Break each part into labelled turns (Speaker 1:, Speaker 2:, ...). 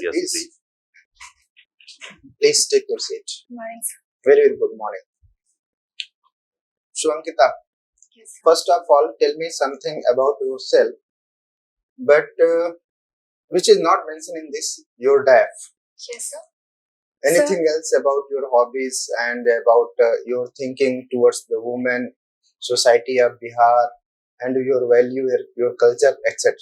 Speaker 1: Yes,
Speaker 2: please.
Speaker 1: please.
Speaker 2: Please take your seat.
Speaker 3: Morning, sir.
Speaker 2: Very, very good morning. So, Ankita,
Speaker 3: Yes, sir.
Speaker 2: first of all, tell me something about yourself, but which is not mentioned in this, your diet.
Speaker 3: Yes, sir.
Speaker 2: Anything else about your hobbies and about your thinking towards the women, society of Bihar, and your value, your culture, etc.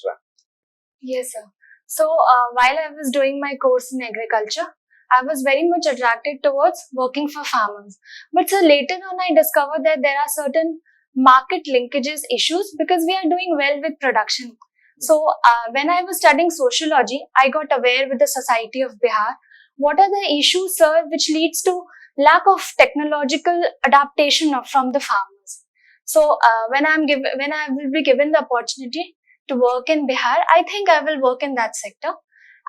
Speaker 3: Yes, sir. So, while I was doing my course in agriculture, I was very much attracted towards working for farmers. But so later on, I discovered that there are certain market linkages issues because we are doing well with production. So, when I was studying sociology, I got aware with the society of Bihar. What are the issues, sir, which leads to lack of technological adaptation from the farmers? So, when I will be given the opportunity to work in Bihar, I think I will work in that sector.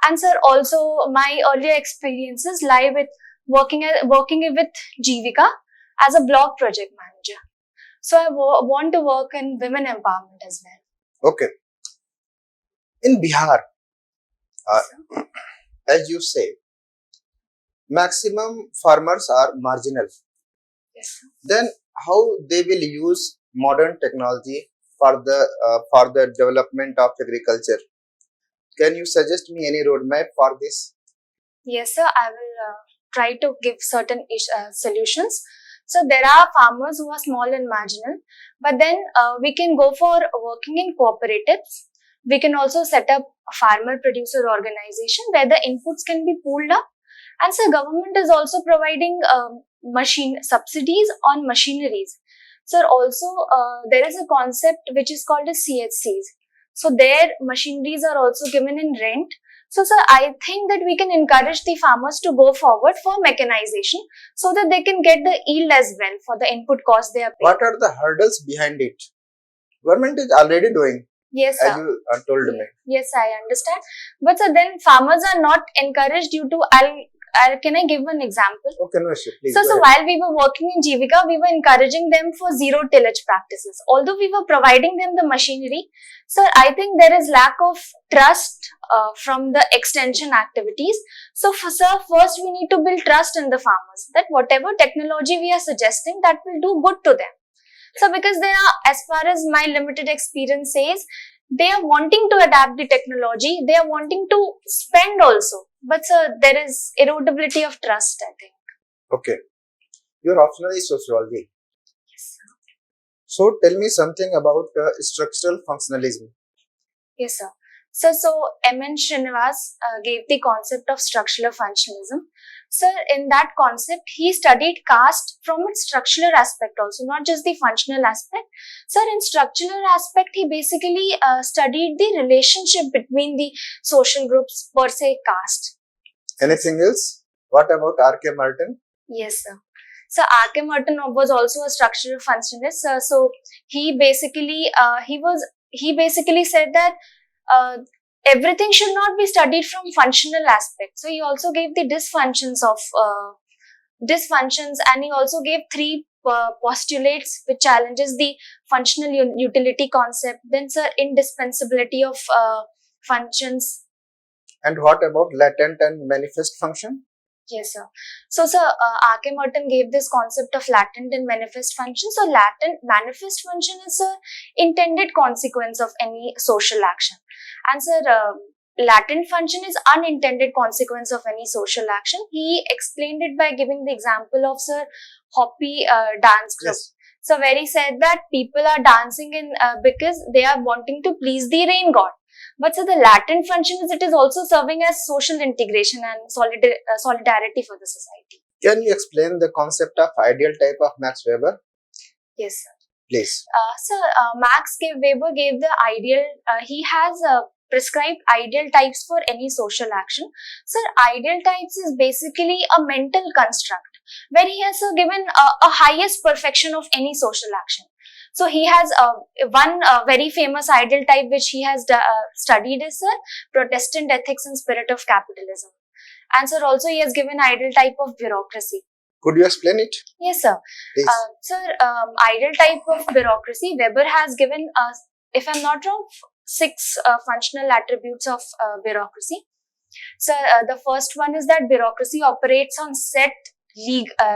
Speaker 3: And sir, also my earlier experiences lie with working with Jivika as a block project manager. So I want to work in women empowerment as well.
Speaker 2: Okay. In Bihar, as you say, maximum farmers are marginal.
Speaker 3: Yes, sir.
Speaker 2: Then how they will use modern technology for the development of agriculture? Can you suggest me any roadmap for this?
Speaker 3: Yes, sir. I will try to give certain solutions. So there are farmers who are small and marginal, but then we can go for working in cooperatives. We can also set up a farmer-producer organization where the inputs can be pooled up. And so government is also providing machine subsidies on machineries. So also there is a concept which is called as CHCs. So their machineries are also given in rent. So sir, I think that we can encourage the farmers to go forward for mechanization so that they can get the yield as well for the input cost they are paying.
Speaker 2: What are the hurdles behind it? Government is already doing,
Speaker 3: Yes,
Speaker 2: as
Speaker 3: sir.
Speaker 2: you told me.
Speaker 3: Yes, I understand. But sir, then farmers are not encouraged due to, can I give one example?
Speaker 2: Okay, no issue. Please
Speaker 3: So
Speaker 2: go ahead.
Speaker 3: while we were working in Jivika, we were encouraging them for zero tillage practices. Although we were providing them the machinery, sir, I think there is lack of trust from the extension activities. So sir, first we need to build trust in the farmers that whatever technology we are suggesting, that will do good to them. So because they are, as far as my limited experience says, they are wanting to adapt the technology, they are wanting to spend also. But sir, there is erodibility of trust, I think.
Speaker 2: Okay. Your optional is sociology.
Speaker 3: Yes, sir.
Speaker 2: So tell me something about structural functionalism.
Speaker 3: Yes, sir. So M.N. Srinivas gave the concept of structural functionalism. Sir, in that concept, he studied caste from its structural aspect also, not just the functional aspect. Sir, in structural aspect, he basically studied the relationship between the social groups per se caste.
Speaker 2: Anything else? What about R.K. Martin?
Speaker 3: Yes, sir. So R.K. Martin was also a structural functionalist. So he basically said that everything should not be studied from functional aspects. So he also gave the dysfunctions, and he also gave three postulates which challenges the functional utility concept. Then, sir, indispensability of functions.
Speaker 2: And what about latent and manifest function?
Speaker 3: Yes, sir. So, sir, R.K. Martin gave this concept of latent and manifest function. So, latent manifest function is a intended consequence of any social action. And, sir, latent function is unintended consequence of any social action. He explained it by giving the example of, sir, Hopi dance group.
Speaker 2: Yes.
Speaker 3: So, where he said that people are dancing in because they are wanting to please the rain god. But so the latent function is it is also serving as social integration and solidarity for the society.
Speaker 2: Can you explain the concept of ideal type of Max Weber?
Speaker 3: Yes, sir.
Speaker 2: Please.
Speaker 3: Max Weber gave the ideal, he has prescribed ideal types for any social action. Sir, ideal types is basically a mental construct where he has given a highest perfection of any social action. So he has one very famous ideal type which he has studied is Protestant ethics and spirit of capitalism. And sir, also he has given ideal type of bureaucracy.
Speaker 2: Could you explain it?
Speaker 3: Yes, sir.
Speaker 2: Please.
Speaker 3: Sir, ideal type of bureaucracy, Weber has given, if I'm not wrong, 6 functional attributes of bureaucracy. So the first one is that bureaucracy operates on set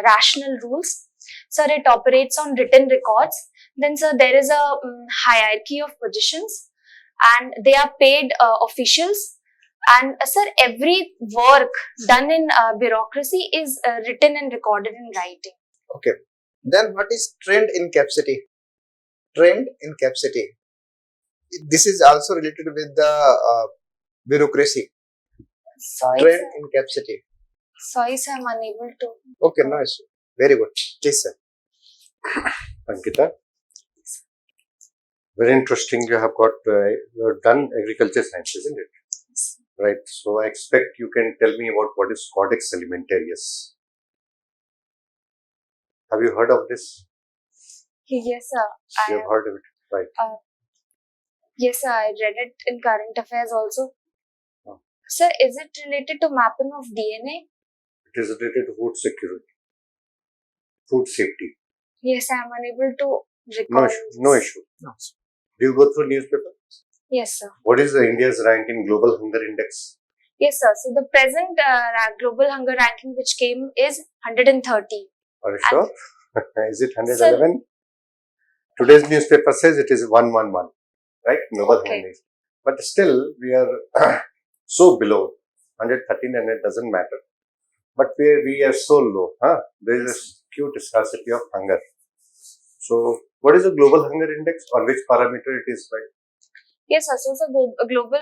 Speaker 3: rational rules. Sir, it operates on written records. Then, sir, there is a hierarchy of positions, and they are paid officials. And sir, every work done in bureaucracy is written and recorded in writing.
Speaker 2: Okay. Then what is trend in capacity? Trend in capacity. This is also related with the bureaucracy.
Speaker 3: Sorry,
Speaker 2: Trend
Speaker 3: sir.
Speaker 2: in capacity.
Speaker 3: Sorry, sir, I'm unable to.
Speaker 2: Okay, no issue. Very good. Please, sir.
Speaker 1: Ankita, very interesting. You have got you've done agriculture science, isn't it?
Speaker 3: Yes.
Speaker 1: Right. So I expect you can tell me about what is Codex Alimentarius. Have you heard of this?
Speaker 3: Yes, sir.
Speaker 1: You have heard of it, right?
Speaker 3: Yes, sir. I read it in current affairs also.
Speaker 1: Oh.
Speaker 3: Sir, is it related to mapping of DNA?
Speaker 1: It is related to food security, food safety.
Speaker 3: Yes, I am unable to
Speaker 1: No
Speaker 3: recall.
Speaker 1: issue. No issue.
Speaker 2: No.
Speaker 1: Do you go through newspaper?
Speaker 3: Yes, sir.
Speaker 1: What is the India's rank in Global Hunger Index?
Speaker 3: Yes, sir. So the present global hunger ranking which came is 130.
Speaker 1: Are you sure? Is it 111? Today's newspaper says it is 111, right? Global
Speaker 3: Okay.
Speaker 1: Hunger Index. But still, we are so below 113, and it doesn't matter. But we are so low. There is a acute scarcity of hunger. So, what is the Global Hunger Index? On which parameter it is, right?
Speaker 3: Yes, sir. So the global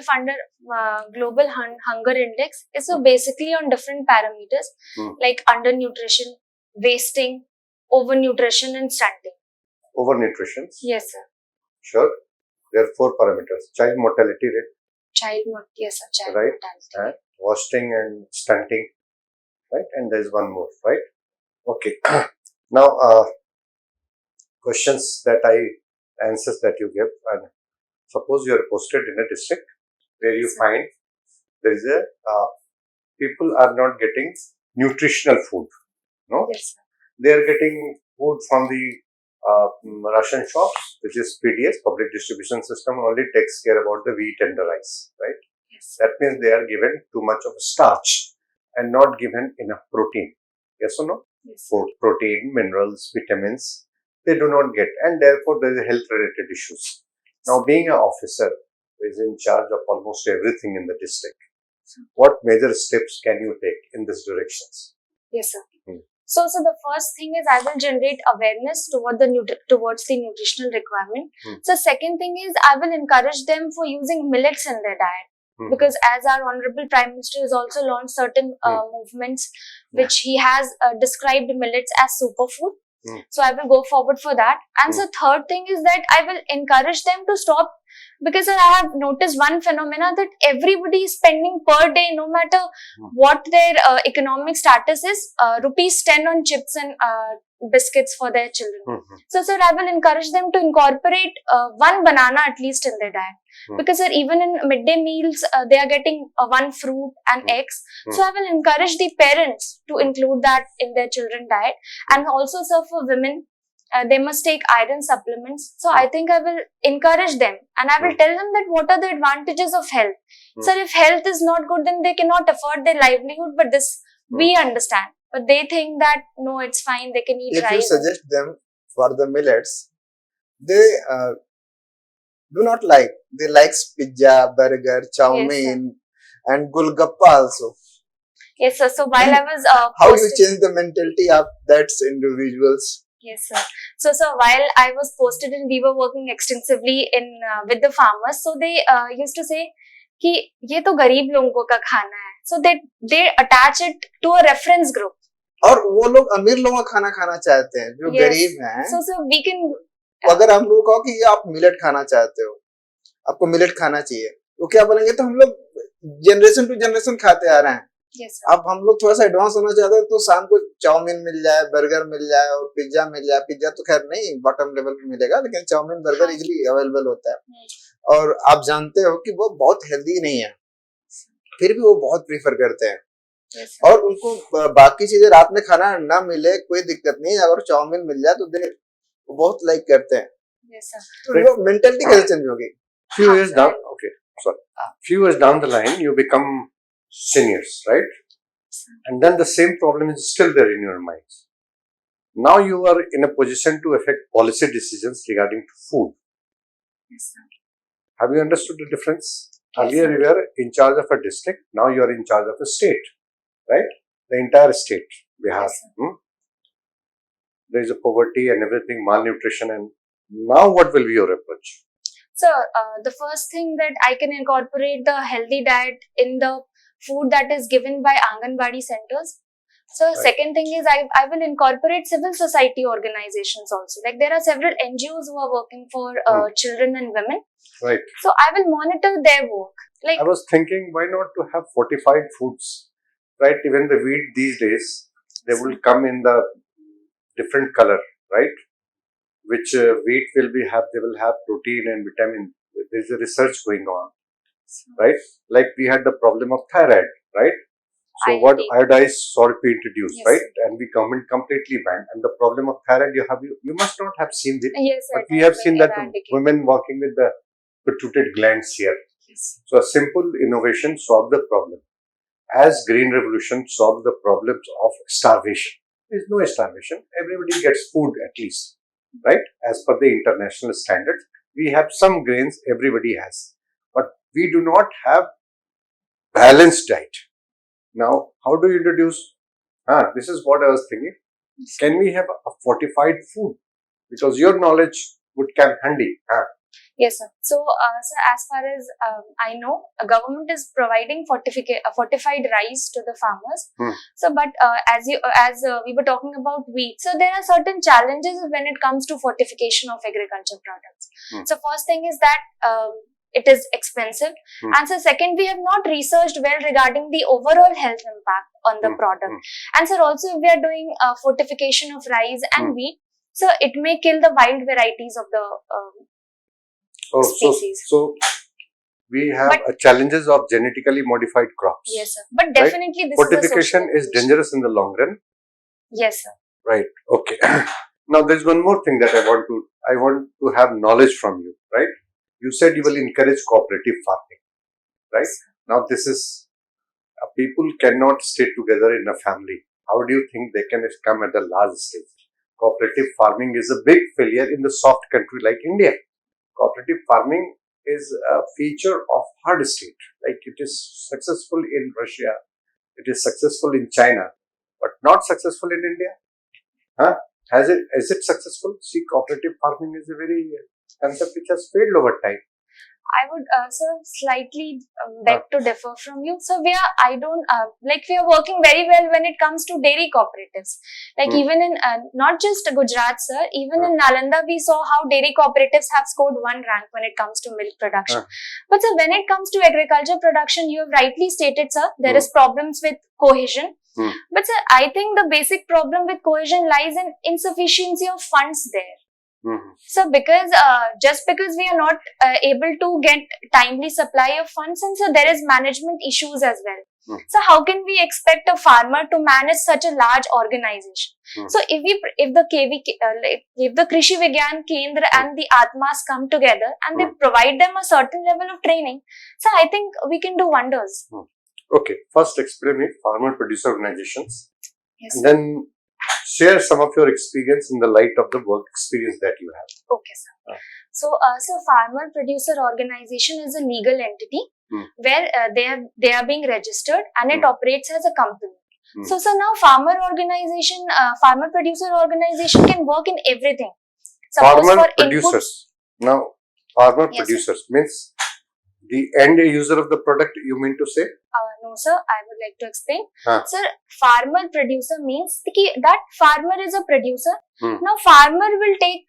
Speaker 3: hunger index is so basically on different parameters like undernutrition, wasting, overnutrition, and stunting.
Speaker 1: Overnutrition.
Speaker 3: Yes, sir.
Speaker 1: Sure. There are 4 parameters: child mortality rate,
Speaker 3: Yes, sir. Child
Speaker 1: right?
Speaker 3: mortality.
Speaker 1: Wasting and stunting, right? And there is one more, right? Okay. Now, questions answers that you give, and suppose you are posted in a district where you find there is people are not getting nutritional food. No,
Speaker 3: Yes, sir.
Speaker 1: they are getting food from the ration shops, which is PDS, public distribution system, only takes care about the wheat and the rice, right?
Speaker 3: Yes.
Speaker 1: That means they are given too much of starch and not given enough protein. Yes or no?
Speaker 3: Yes.
Speaker 1: Protein, minerals, vitamins, they do not get, and therefore there is health related issues. Now, being an officer who is in charge of almost everything in the district, what major steps can you take in this directions?
Speaker 3: Yes, sir. So the first thing is I will generate awareness towards the nutritional requirement. So second thing is I will encourage them for using millets in their diet. Because as our Honorable Prime Minister has also launched certain movements which he has described millets as superfood. So I will go forward for that. And the third thing is that I will encourage them to stop, because I have noticed one phenomena that everybody is spending per day, no matter what their economic status is, rupees 10 on chips and biscuits for their children. So sir, I will encourage them to incorporate one banana at least in their diet. Because sir, even in midday meals, they are getting one fruit and eggs. So I will encourage the parents to include that in their children's diet. And also sir, for women, they must take iron supplements. So I think I will encourage them, and I will tell them that what are the advantages of health. Sir, if health is not good, then they cannot afford their livelihood, but this we understand. But they think that no, it's fine, they can eat rice.
Speaker 2: If you suggest them for the millets, they do not like. They like pizza, burger, chow mein, and gulgappa also.
Speaker 3: Yes, sir. So while I was
Speaker 2: how you change the mentality of that individuals?
Speaker 3: Yes, sir. So while I was posted and we were working extensively in with the farmers, so they used to say कि ये तो गरीब लोगों का खाना है. So they attach it to a reference group.
Speaker 2: और वो लोग अमीर लोगों का खाना खाना चाहते हैं जो गरीब हैं.
Speaker 3: So we can.
Speaker 2: अगर हम लोग कहो कि आप मिलेट खाना चाहते हो, आपको मिलेट खाना चाहिए, तो क्या बोलेंगे? तो हम लोग जनरेशन टू जनरेशन खाते आ रहे हैं.
Speaker 3: Yes,
Speaker 2: अब हम लोग थोड़ा सा एडवांस होना चाहते हैं, तो शाम को चाउमीन मिल जाए, बर्गर मिल जाए और पिज्जा मिल जाए. पिज्जा तो खैर नहीं बॉटम लेवल पे मिलेगा, लेकिन चाउमीन बर्गर इजीली अवेलेबल होता है. और आप जानते हो कि वो बहुत हेल्दी नहीं है, फिर भी वो बहुत प्रीफर करते हैं. और उनको बाकी चीजें रात में खाना ना मिले कोई दिक्कत नहीं, अगर चाउमीन मिल जाए तो वो बहुत लाइक करते हैं. तो मेंटालिटी कैसे चेंज होगी?
Speaker 1: Few years down the line, you become seniors, right? And then the same problem is still there in your minds. Now you are in a position to affect policy decisions regarding to food.
Speaker 3: Yes, sir.
Speaker 1: Have you understood the difference?
Speaker 3: Yes,
Speaker 1: Earlier
Speaker 3: sir.
Speaker 1: you were in charge of a district, now you are in charge of a state, right? The entire state, Bihar.
Speaker 3: Yes, sir.
Speaker 1: There is a poverty and everything, malnutrition, and now what will be your approach?
Speaker 3: So, the first thing that I can incorporate the healthy diet in the food that is given by Anganwadi centers. So,
Speaker 1: Right.
Speaker 3: second thing is I will incorporate civil society organizations also. Like there are several NGOs who are working for children and women.
Speaker 1: Right.
Speaker 3: So, I will monitor their work. Like
Speaker 1: I was thinking, why not to have fortified foods, right? Even the wheat these days, they will come in the different color, right? Which wheat will be have, they will have protein and vitamin. There is a research going on, right? Like we had the problem of thyroid, right? So what iodized salt we introduced,
Speaker 3: Yes.
Speaker 1: right? And we government completely banned. And the problem of thyroid, you must not have seen it,
Speaker 3: yes, sir,
Speaker 1: but we
Speaker 3: it
Speaker 1: have
Speaker 3: has
Speaker 1: seen
Speaker 3: been
Speaker 1: that
Speaker 3: eradicated.
Speaker 1: women walking with the protruded glands here.
Speaker 3: Yes.
Speaker 1: So a simple innovation solved the problem. As Green Revolution solved the problems of starvation. There is no starvation. Everybody gets food at least, right? As per the international standards, we have some grains everybody has, but we do not have balanced diet. Now, how do you introduce? This is what I was thinking. Can we have a fortified food? Because your knowledge would come handy.
Speaker 3: Yes, sir. So, as far as I know, a government is providing fortified rice to the farmers. So, but as we were talking about wheat, so there are certain challenges when it comes to fortification of agriculture products. So, first thing is that it is expensive, and so second, we have not researched well regarding the overall health impact on the product. And so, also, if we are doing fortification of rice and wheat, so it may kill the wild varieties of the species.
Speaker 1: So we have challenges of genetically modified crops.
Speaker 3: Yes, sir. But definitely this
Speaker 1: fortification is dangerous in the long run.
Speaker 3: Yes, sir.
Speaker 1: Right. Okay. Now there is one more thing that I want to have knowledge from you. Right. You said you will encourage cooperative farming. Right.
Speaker 3: Yes,
Speaker 1: now this is people cannot stay together in a family. How do you think they can come at the large stage? Cooperative farming is a big failure in the soft country like India. Cooperative farming is a feature of hard state. Like it is successful in Russia, it is successful in China, but not successful in India. Is it successful? See, cooperative farming is a very concept which has failed over time.
Speaker 3: I would, sir, slightly beg to differ from you. So we are working very well when it comes to dairy cooperatives. Like even in, not just Gujarat, sir, even in Nalanda, we saw how dairy cooperatives have scored 1 rank when it comes to milk production. But sir, when it comes to agriculture production, you have rightly stated, sir, there is problems with cohesion. But sir, I think the basic problem with cohesion lies in insufficiency of funds there. So because just because we are not able to get timely supply of funds, and so there is management issues as well. So how can we expect a farmer to manage such a large organization? So if the Krishi Vigyan Kendra and the Atmas come together and they provide them a certain level of training, so I think we can do wonders.
Speaker 1: Okay, first explain it, farmer producer organizations,
Speaker 3: Yes,
Speaker 1: and then share some of your experience in the light of the work experience that you have.
Speaker 3: Okay, sir. So farmer producer organization is a legal entity where they are being registered and it operates as a company. So now farmer producer organization can work in everything. Suppose
Speaker 1: Farmer
Speaker 3: for
Speaker 1: producers. Now, farmer
Speaker 3: Yes,
Speaker 1: producers means the end user of the product, you mean to say?
Speaker 3: No, sir, I would like to explain.
Speaker 1: Sir,
Speaker 3: farmer producer means that farmer is a producer. Now, farmer will take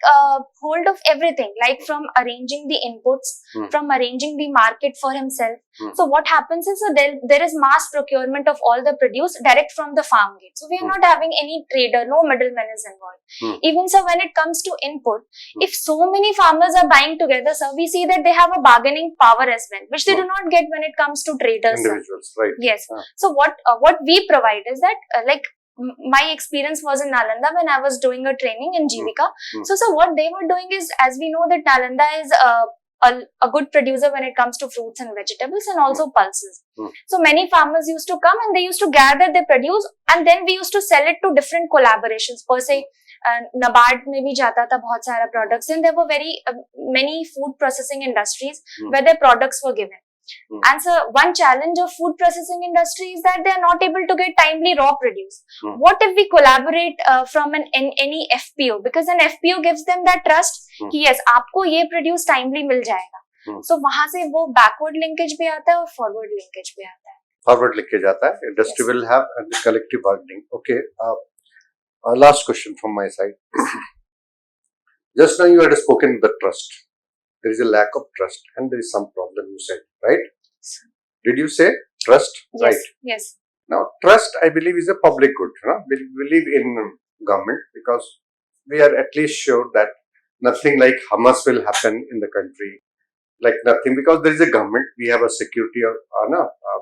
Speaker 3: hold of everything, like from arranging the inputs, from arranging the market for himself. So, what happens is there is mass procurement of all the produce direct from the farm gate. So, we are not having any trader, no middleman is involved. Even so, when it comes to input, if so many farmers are buying together, sir, we see that they have a bargaining power as well, which they do not get when it comes to traders.
Speaker 1: Individuals, right?
Speaker 3: Yes. So what we provide is that my experience was in Nalanda when I was doing a training in Jivika. So what they were doing is, as we know that Nalanda is a good producer when it comes to fruits and vegetables and also pulses.
Speaker 1: Hmm.
Speaker 3: So many farmers used to come and they used to gather their produce and then we used to sell it to different collaborations. Per se, Nabad में भी जाता था बहुत सारा products and there were very many food processing industries where their products were given. And so one challenge of food processing industry is that they are not able to get timely raw produce. What if we collaborate from any FPO? Because an FPO gives them that trust कि yes आपको ये produce timely मिल जाएगा. So वहाँ से वो backward linkage भी आता है और forward linkage भी आता है.
Speaker 1: Forward linkage आता है. Industry will have the collective bargaining. Okay. Last question from my side. Just now you had spoken the trust. There is a lack of trust and there is some problem, you said, right? Did you say trust?
Speaker 3: Yes.
Speaker 1: Right.
Speaker 3: Yes.
Speaker 1: Now, trust, I believe, is a public good. We believe in government because we are at least sure that nothing like Hamas will happen in the country. Like nothing, because there is a government. We have a security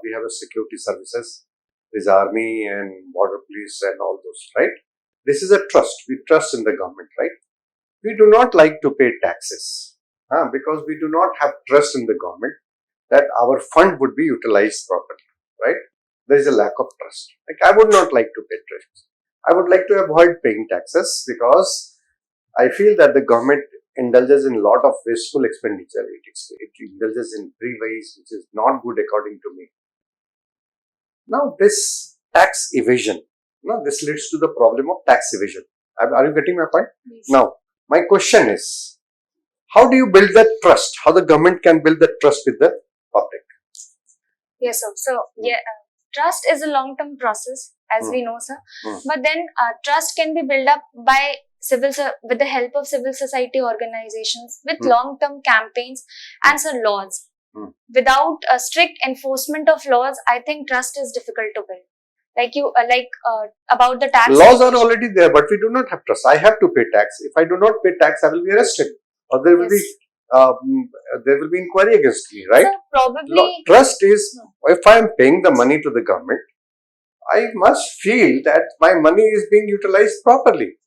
Speaker 1: we have a security services. There's army and border police and all those, right? This is a trust. We trust in the government, right? We do not like to pay taxes. Because we do not have trust in the government that our fund would be utilized properly, right? There is a lack of trust. Like I would not like to pay taxes. I would like to avoid paying taxes because I feel that the government indulges in a lot of wasteful expenditure. It indulges in three ways, which is not good according to me. Now, this tax evasion, this leads to the problem of tax evasion. Are you getting my point?
Speaker 3: Yes.
Speaker 1: Now, my question is, how do you build that trust? How the government can build that trust with the public?
Speaker 3: Yes, sir. So, trust is a long-term process, as we know, sir. But then, trust can be built up by with the help of civil society organizations, with long-term campaigns and some laws. Without a strict enforcement of laws, I think trust is difficult to build. About the tax.
Speaker 1: Laws are already there, but we do not have trust. I have to pay tax. If I do not pay tax, I will be arrested. Or there will be inquiry against me, right?
Speaker 3: So probably
Speaker 1: trust is if I am paying the money to the government, I must feel that my money is being utilized properly,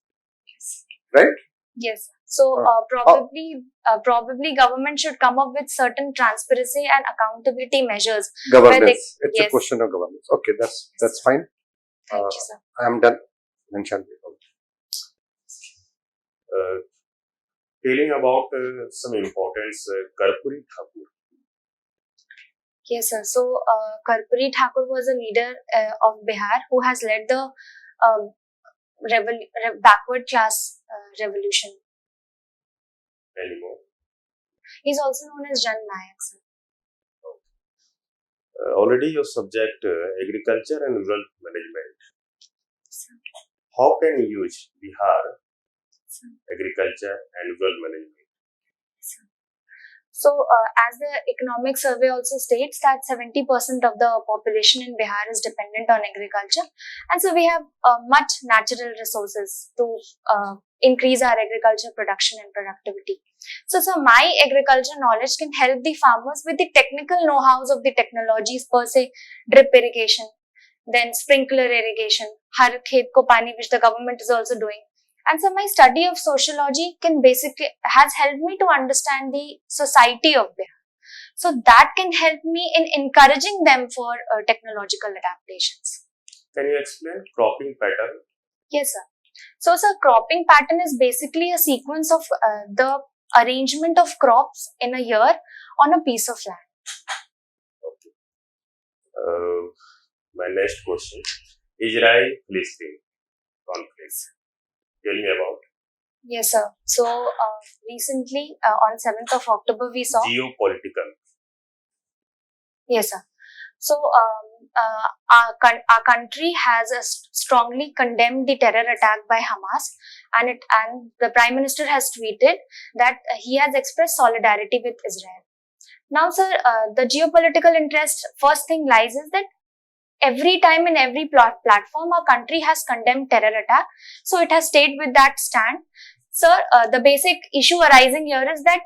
Speaker 1: right?
Speaker 3: Yes. So probably government should come up with certain transparency and accountability measures.
Speaker 1: Governance. It's a question of governance. Okay, that's fine.
Speaker 3: Thank you, sir.
Speaker 1: I am done. Mention.
Speaker 4: Telling about some importance, Karpuri Thakur.
Speaker 3: Yes, sir. So, Karpuri Thakur was a leader of Bihar who has led the backward class revolution.
Speaker 4: Anymore.
Speaker 3: He's also known as Jan Nayak, sir.
Speaker 4: Already your subject agriculture and rural management. How can you use Bihar agriculture and rural management?
Speaker 3: So, as the economic survey also states that 70% of the population in Bihar is dependent on agriculture, and so we have much natural resources to increase our agriculture production and productivity. So my agriculture knowledge can help the farmers with the technical know-hows of the technologies per se, drip irrigation, then sprinkler irrigation, har khet ko pani, which the government is also doing. And so my study of sociology has helped me to understand the society of Bihar. So that can help me in encouraging them for technological adaptations.
Speaker 4: Can you explain cropping pattern?
Speaker 3: Yes, sir. So, sir, cropping pattern is basically a sequence of the arrangement of crops in a year on a piece of land.
Speaker 4: Okay. My next question: Israel-Palestine conflict. Tell me about.
Speaker 3: Yes, sir. So, recently on 7th of October, we saw
Speaker 4: geopolitical.
Speaker 3: Yes, sir. So, our country has strongly condemned the terror attack by Hamas, and the Prime Minister has tweeted that he has expressed solidarity with Israel. Now, sir, the geopolitical interest, first thing lies is that every time in every platform, our country has condemned terror attack. So, it has stayed with that stand. Sir, the basic issue arising here is that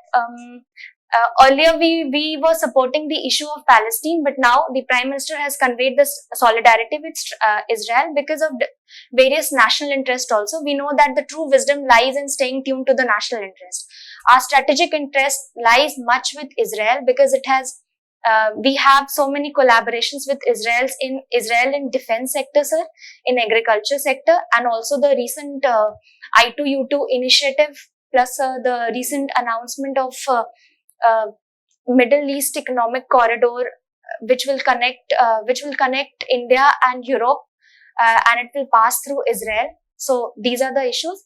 Speaker 3: earlier we were supporting the issue of Palestine, but now the Prime Minister has conveyed this solidarity with Israel because of various national interest also. We know that the true wisdom lies in staying tuned to the national interest. Our strategic interest lies much with Israel because it has we have so many collaborations with Israel in defense sector, sir, in agriculture sector, and also the recent I2U2 initiative, plus the recent announcement of Middle East Economic Corridor, which will connect India and Europe, and it will pass through Israel. So these are the issues.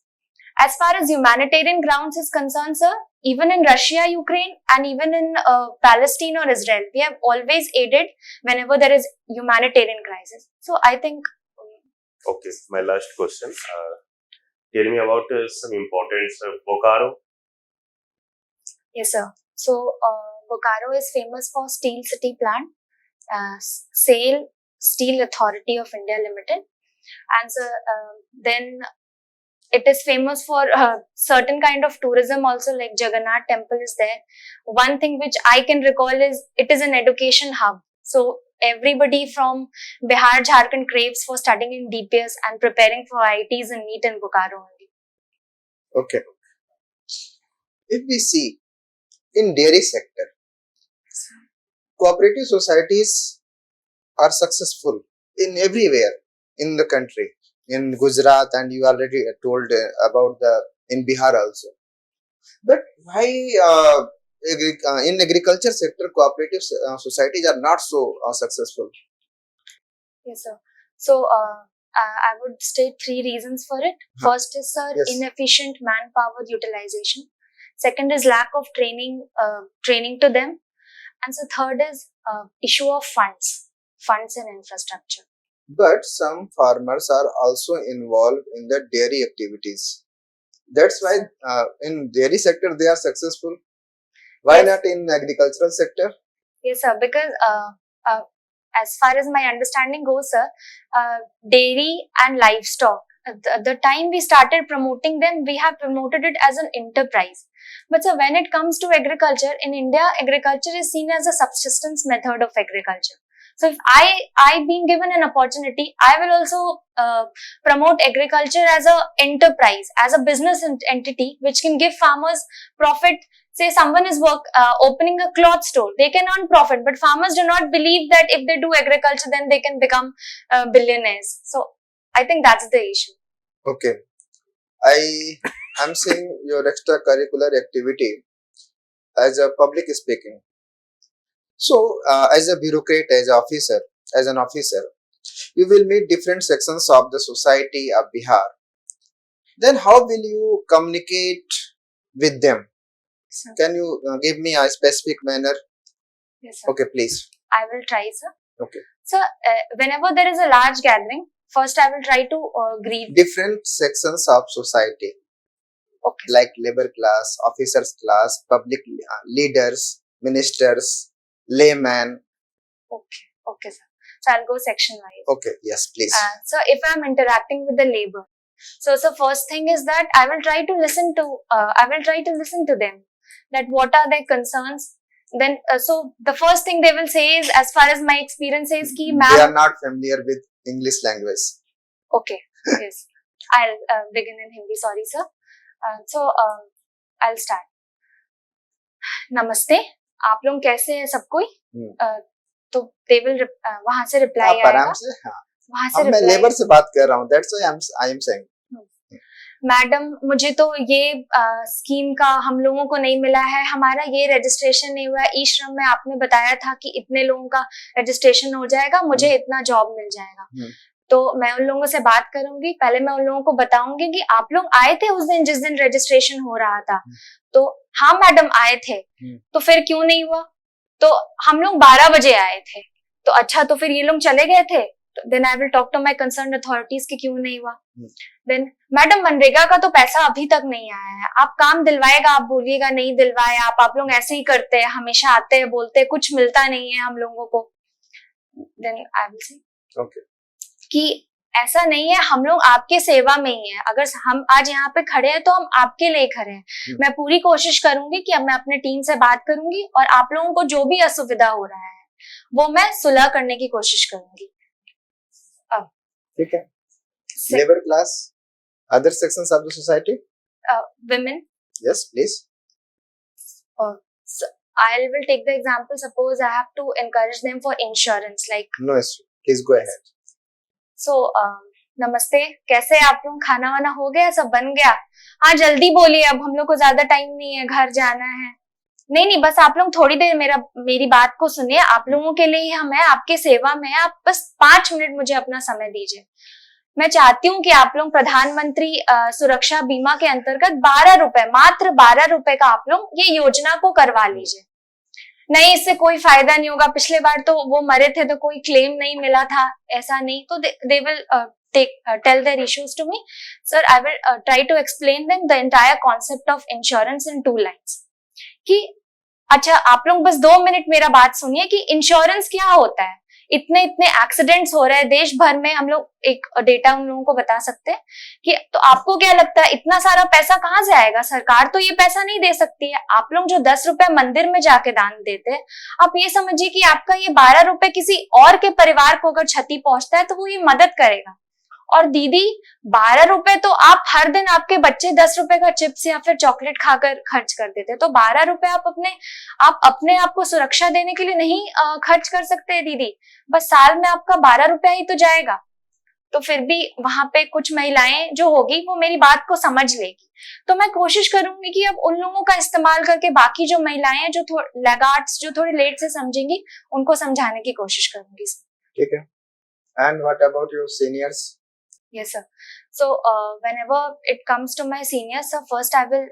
Speaker 3: As far as humanitarian grounds is concerned, sir, even in Russia, Ukraine, and even in Palestine or Israel, we have always aided whenever there is humanitarian crisis. So I think.
Speaker 4: Okay, my last question. Tell me about some importance of Bokaro.
Speaker 3: Yes, sir. So Bokaro is famous for Steel City plant, SAIL, Steel Authority of India Limited, and so then it is famous for certain kind of tourism also, like Jagannath temple is there. One thing which I can recall is it is an education hub. So everybody from Bihar, Jharkhand craves for studying in DPS and preparing for IITs and NEET in Bokaro only.
Speaker 2: Okay. If we see in dairy sector, cooperative societies are successful in everywhere in the country. In Gujarat, and you already told about in Bihar also. But why in agriculture sector cooperative societies are not so successful?
Speaker 3: Yes, sir. So I would state 3 reasons for it. First is, sir,
Speaker 2: Yes.
Speaker 3: inefficient manpower utilization. Second is lack of training to them, and so third is issue of funds and infrastructure.
Speaker 2: But some farmers are also involved in the dairy activities. That's why in dairy sector they are successful. Why
Speaker 3: Yes.
Speaker 2: not in agricultural sector?
Speaker 3: Yes, sir. Because as far as my understanding goes, sir, dairy and livestock, the time we started promoting them, we have promoted it as an enterprise. But sir, when it comes to agriculture, in India, agriculture is seen as a subsistence method of agriculture. So if I being given an opportunity, I will also promote agriculture as a enterprise, as a business entity, which can give farmers profit. Say someone is opening a cloth store, they can earn profit, but farmers do not believe that if they do agriculture, then they can become billionaires. So I think that's the issue.
Speaker 2: Okay. I'm seeing your extracurricular activity as a public speaking. So, as a bureaucrat, as an officer, you will meet different sections of the society of Bihar. Then, how will you communicate with them?
Speaker 3: Sir.
Speaker 2: Can you give me a specific manner?
Speaker 3: Yes, sir.
Speaker 2: Okay, please.
Speaker 3: I will try, sir.
Speaker 2: Okay.
Speaker 3: So whenever there is a large gathering, first I will try to greet
Speaker 2: Different sections of society,
Speaker 3: Okay.
Speaker 2: like labor class, officers class, public leaders, ministers, layman.
Speaker 3: Okay, sir. So I'll go section wise.
Speaker 2: Okay, yes, please.
Speaker 3: So if I'm interacting with the labor, so first thing is that I will try to listen to them, that what are their concerns. Then so the first thing they will say is, as far as my experience is, ki
Speaker 2: They
Speaker 3: ma'am.
Speaker 2: are not familiar with English language.
Speaker 3: Okay, yes. I'll begin in Hindi. Sorry, sir. So I'll start. नमस्ते, आप लोग कैसे हैं सब कोई? तो they will वहां से रिप्लाई
Speaker 2: आप आराम
Speaker 3: आएगा.
Speaker 2: से, हाँ.
Speaker 3: वहां से
Speaker 2: अब मैं
Speaker 3: reply-
Speaker 2: लेबर से बात कर रहा हूँ. That's why I am saying.
Speaker 3: Madam, मुझे तो ये स्कीम का हम लोगों को नहीं मिला है, हमारा ये रजिस्ट्रेशन नहीं हुआ है. ई श्रम में आपने बताया था कि इतने लोगों का रजिस्ट्रेशन हो जाएगा, मुझे इतना जॉब मिल जाएगा. तो मैं उन लोगों से बात करूंगी. पहले मैं उन लोगों को बताऊंगी कि आप लोग आए थे उस दिन जिस दिन रजिस्ट्रेशन हो रहा था. तो हाँ मैडम आए थे. तो फिर क्यों नहीं हुआ? तो हम लोग 12 बजे आए थे. तो अच्छा, तो फिर ये लोग चले गए थे. Then I will talk to my concern authorities कि क्यों नहीं हुआ. देन मैडम, मनरेगा का तो पैसा अभी तक नहीं आया है, आप काम दिलवाएगा, आप बोलिएगा नहीं दिलवाए, आप लोग ऐसे ही करते हैं, हमेशा आते हैं बोलते हैं, कुछ मिलता नहीं है हम लोगों को. Then I will say
Speaker 2: Okay.
Speaker 3: कि ऐसा नहीं है, हम लोग आपके सेवा में ही है. अगर हम आज यहाँ पे खड़े हैं तो हम आपके लिए खड़े हैं. मैं पूरी कोशिश करूंगी कि अब मैं अपने टीम से बात करूंगी और आप लोगों को जो भी असुविधा हो रहा है वो मैं सुलह करने की कोशिश करूंगी.
Speaker 2: ठीक है. Labor class, other sections of the society.
Speaker 3: Women.
Speaker 2: Yes, please.
Speaker 3: So I will take the example. Suppose I have to encourage them for insurance, like.
Speaker 2: No, please go ahead.
Speaker 3: So नमस्ते, कैसे आप लोग? खाना वाना हो गया? सब बन गया? हाँ जल्दी बोलिए, अब हम लोग को ज्यादा टाइम नहीं है, घर जाना है। नहीं, बस आप लोग थोड़ी देर मेरी बात को सुनिए। आप लोगों के लिए हम हैं, आपके सेवा में है। आप बस 5 मिनट मुझे अपना समय दीजिए। मैं चाहती हूँ कि आप लोग प्रधानमंत्री सुरक्षा बीमा के अंतर्गत 12 रुपए, मात्र 12 रुपए का आप लोग ये योजना को करवा लीजिए। नहीं, इससे कोई फायदा नहीं होगा, पिछले बार तो वो मरे थे तो कोई क्लेम नहीं मिला था, ऐसा नहीं। तो they will tell their issues to me. Sir, I will try to explain them the entire concept of insurance in 2 lines. कि अच्छा, आप लोग बस 2 मिनट मेरा बात सुनिए कि इंश्योरेंस क्या होता है। इतने एक्सीडेंट्स हो रहे हैं देश भर में, हम लोग एक डेटा उन लोगों को बता सकते हैं कि तो आपको क्या लगता है इतना सारा पैसा कहाँ से आएगा? सरकार तो ये पैसा नहीं दे सकती है। आप लोग जो 10 रुपए मंदिर में जाके दान देते हैं, आप ये समझिए कि आपका ये 12 रुपए किसी और के परिवार को अगर क्षति पहुंचता है तो वो ये मदद करेगा। और दीदी 12 रुपए तो आप हर दिन आपके बच्चे 10 रुपए का चिप्स या फिर चॉकलेट खाकर खर्च कर देते, तो 12 रुपए आप अपने आप को सुरक्षा देने के लिए नहीं खर्च कर सकते दीदी। बस साल में आपका 12 रुपया ही तो जाएगा। तो फिर भी वहां पे कुछ महिलाएं जो होगी वो मेरी बात को समझ लेगी। तो मैं कोशिश करूंगी कि अब उन लोगों का इस्तेमाल करके बाकी जो महिलाएं हैं, जो लैगार्ड्स, जो थोड़ी लेट से समझेंगी, उनको समझाने की कोशिश करूंगी।
Speaker 2: ठीक है। And what about your seniors?
Speaker 3: Yes, sir. So, whenever it comes to my seniors, sir, first I will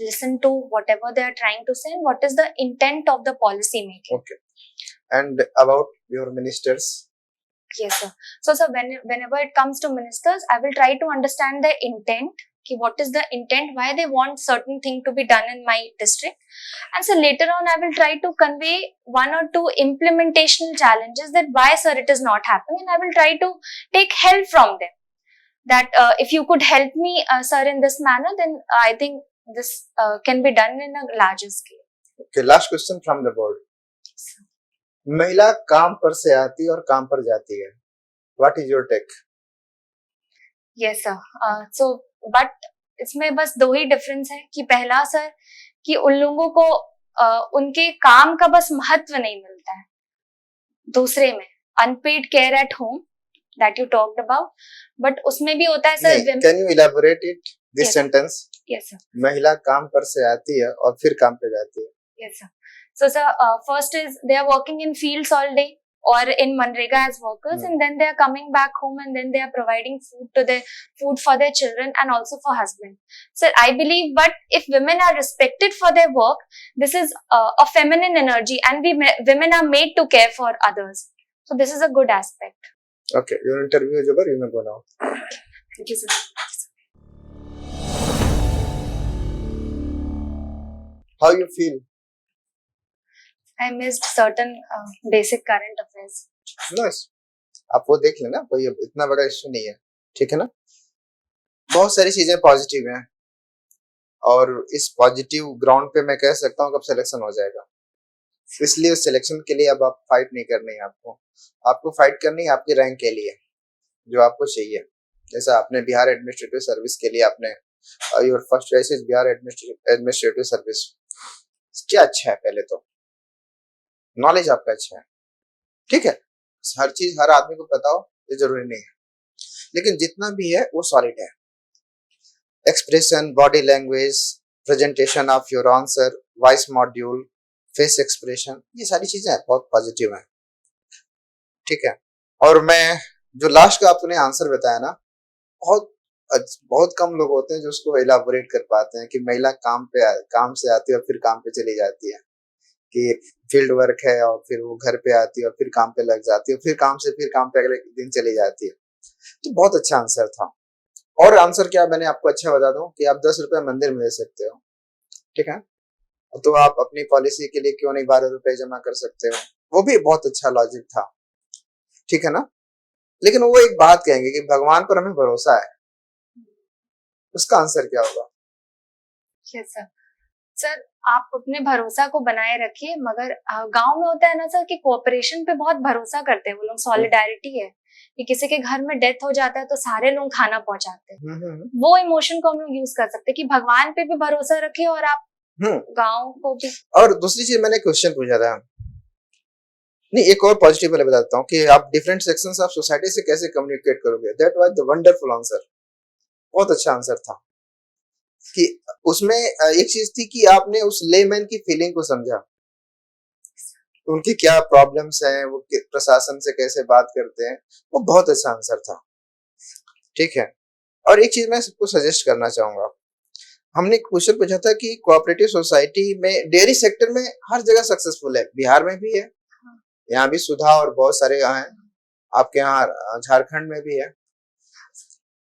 Speaker 3: listen to whatever they are trying to say and what is the intent of the policy making.
Speaker 2: Okay. And about your ministers?
Speaker 3: Yes, sir. So, sir, whenever it comes to ministers, I will try to understand their intent. What is the intent? Why they want certain thing to be done in my district? And so later on, I will try to convey 1 or 2 implementational challenges that why, sir, it is not happening, and I will try to take help from them. That if you could help me, sir, in this manner, then I think this can be done in a larger scale.
Speaker 2: Okay, last question from the board. महिला काम पर से आती और काम पर जाती है. What is your take?
Speaker 3: Yes, sir. So, but इसमें बस 2 ही डिफरेंस है कि पहला, सर, कि उन लोगों को उनके काम का बस महत्व नहीं मिलता है। दूसरे में unpaid care at home that you talked about, but उसमें भी होता है sir.
Speaker 2: Can you elaborate it? This sentence?
Speaker 3: Yes, sir.
Speaker 2: महिला काम पर से आती है और फिर काम पे जाती है.
Speaker 3: Yes, sir. So, sir, first is they are working in fields all day or in Manrega as workers, and then they are coming back home and then they are providing food for their children and also for husband. Sir, I believe, but if women are respected for their work, this is a feminine energy, and women are made to care for others. So, this is a good aspect.
Speaker 2: Okay, your interview is over. You may go now.
Speaker 3: Thank you, sir.
Speaker 2: How you feel?
Speaker 3: I missed certain basic current affairs.
Speaker 2: Nice. आप वो देख लेना, कोई इतना बड़ा issue नहीं है, ठीक है ना? बहुत सारी चीजें पॉजिटिव हैं और इस पॉजिटिव ग्राउंड पे मैं कह सकता हूँ कब सिलेक्शन हो जाएगा। इसलिए सिलेक्शन के लिए अब आप फाइट नहीं करनी है, आपको फाइट करनी है आपके रैंक के लिए जो आपको चाहिए। जैसा आपने बिहार एडमिनिस्ट्रेटिव सर्विस के लिए आपने your first choice is Bihar administrative service. क्या अच्छा है, पहले तो नॉलेज आपका अच्छा है, ठीक है। हर चीज हर आदमी को पता हो ये जरूरी नहीं है, लेकिन जितना भी है वो सॉलिड है। Expression, body language, presentation of your answer, voice module, face expression, ये सारी चीजें बहुत पॉजिटिव हैं, ठीक है। और मैं जो लास्ट का आपने आंसर बताया ना, बहुत कम लोग होते हैं जो उसको इलाबोरेट कर पाते हैं कि महिला काम से आती है और फिर काम पे चली जाती है, कि फील्ड वर्क है और फिर वो घर पे आती है और फिर काम पे लग जाती है, फिर काम पे अगले दिन चली जाती है। तो बहुत अच्छा आंसर था। और आंसर क्या, मैंने आपको अच्छा बता दूं कि आप 10 रुपए मंदिर में दे सकते हो, ठीक है। तो आप अपनी पॉलिसी के लिए क्यों नहीं 12 रुपए जमा कर सकते हो, वो भी बहुत अच्छा लॉजिक था, ठीक है ना। लेकिन वो एक बात कहेंगे कि भगवान पर हमें भरोसा है, उसका आंसर क्या होगा?
Speaker 3: Yes sir. सर, आप अपने भरोसा को बनाए रखिए, मगर गांव में होता है ना सर कि कोऑपरेशन पे बहुत भरोसा करते हैं वो लोग। सॉलिडारिटी है कि किसी के घर में डेथ हो जाता है तो सारे लोग खाना पहुंचाते हैं। वो इमोशन को हम लोग यूज कर सकते हैं कि भगवान पे भी भरोसा रखिए और आप गांव को भी।
Speaker 2: और दूसरी चीज मैंने क्वेश्चन पूछा था, नहीं एक और पॉजिटिव वाले बताता हूँ कि आप डिफरेंट सेक्शंस ऑफ सोसाइटी से कैसे कम्युनिकेट करोगे। That was the wonderful answer, बहुत अच्छा आंसर था। कि उसमें एक चीज थी कि आपने उस लेमैन की फीलिंग को समझा, उनकी क्या प्रॉब्लम्स हैं, वो प्रशासन से कैसे बात करते हैं, वो बहुत अच्छा आंसर था। ठीक है, और एक चीज मैं सबको सजेस्ट करना चाहूंगा, हमने क्वेश्चन पूछा था कि कोऑपरेटिव सोसाइटी में डेयरी सेक्टर में हर जगह सक्सेसफुल है, बिहार में भी है, यहाँ भी सुधा और बहुत सारे यहाँ है, आपके यहाँ झारखंड में भी है,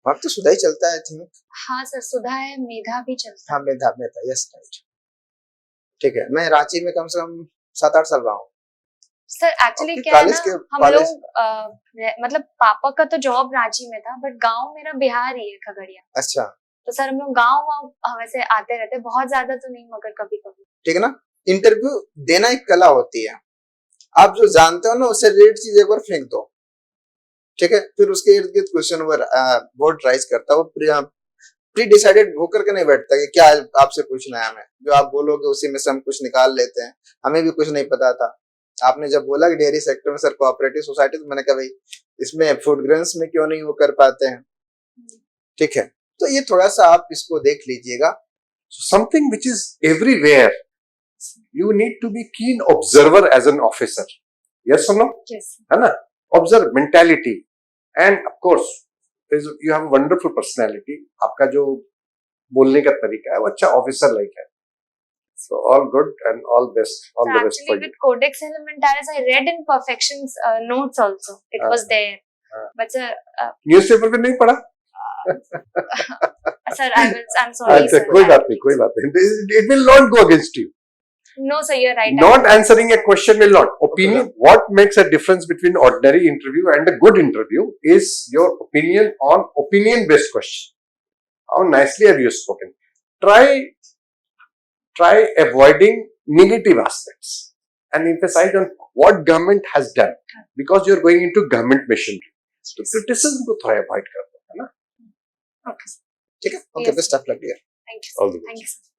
Speaker 2: वहाँ तो सुधा ही चलता है आई थिंक।
Speaker 3: हाँ सर, सुधा है, मेधा भी चलता है।
Speaker 2: हाँ मेधा, यस राइट। ठीक है, मैं रांची में कम से कम 7-8 साल रहा हूँ
Speaker 3: सर। एक्चुअली क्या है ना, हम
Speaker 2: कॉलेज
Speaker 3: लोग मतलब पापा का तो जॉब रांची में था, बट गांव मेरा बिहार ही है, खगड़िया।
Speaker 2: अच्छा,
Speaker 3: तो सर हम लोग गांव वैसे आते रहते, बहुत ज्यादा तो नहीं मगर कभी कभी।
Speaker 2: ठीक है ना, इंटरव्यू देना एक कला होती है, आप जो जानते हो ना उससे रिलेटेड चीज एक बार फेंक दो, ठीक है, फिर उसके इर्द गिर्द क्वेश्चन बोर्ड राइज करता है, वो प्री डिसाइडेड होकर के नहीं बैठता कि क्या आपसे पूछना है हमें, जो आप बोलोगे उसी में से हम कुछ निकाल लेते हैं। हमें भी कुछ नहीं पता था, आपने जब बोला कि डेयरी सेक्टर में सर कोऑपरेटिव सोसाइटी, तो मैंने कहा भाई इसमें फूड ग्रेन्स में क्यों नहीं वो कर पाते हैं। ठीक है, तो ये थोड़ा सा आप इसको देख लीजिएगा।
Speaker 1: Something which is everywhere, you need to be keen observer as an officer, yes or no?
Speaker 3: Yes.
Speaker 1: है ना, observe mentality, and of course you have a wonderful personality, आपका जो बोलने का तरीका है वो अच्छा ऑफिसर लाइक है। So all good and all best, all
Speaker 3: So
Speaker 1: the best for
Speaker 3: actually
Speaker 1: you.
Speaker 3: with Codex Elementaris I read in Perfections notes also, it was there, but sir
Speaker 1: newspaper पे नहीं पढ़ा?
Speaker 3: sir I'm sorry
Speaker 1: अच्छा,
Speaker 3: sir,
Speaker 1: कोई बात नहीं, it will not go against you.
Speaker 3: No sir, you're right.
Speaker 1: Not answering a question will not. Opinion, what makes a difference between ordinary interview and a good interview is your opinion on opinion-based question. How nicely have you spoken. Try avoiding negative aspects and emphasize on what government has done, because you're going into government machinery. So criticism को थोड़ा avoid कर दो, है ना?
Speaker 3: Okay.
Speaker 2: ठीक है, okay, best of luck dear.
Speaker 3: Thank you.
Speaker 1: All the best.
Speaker 3: Thank you sir.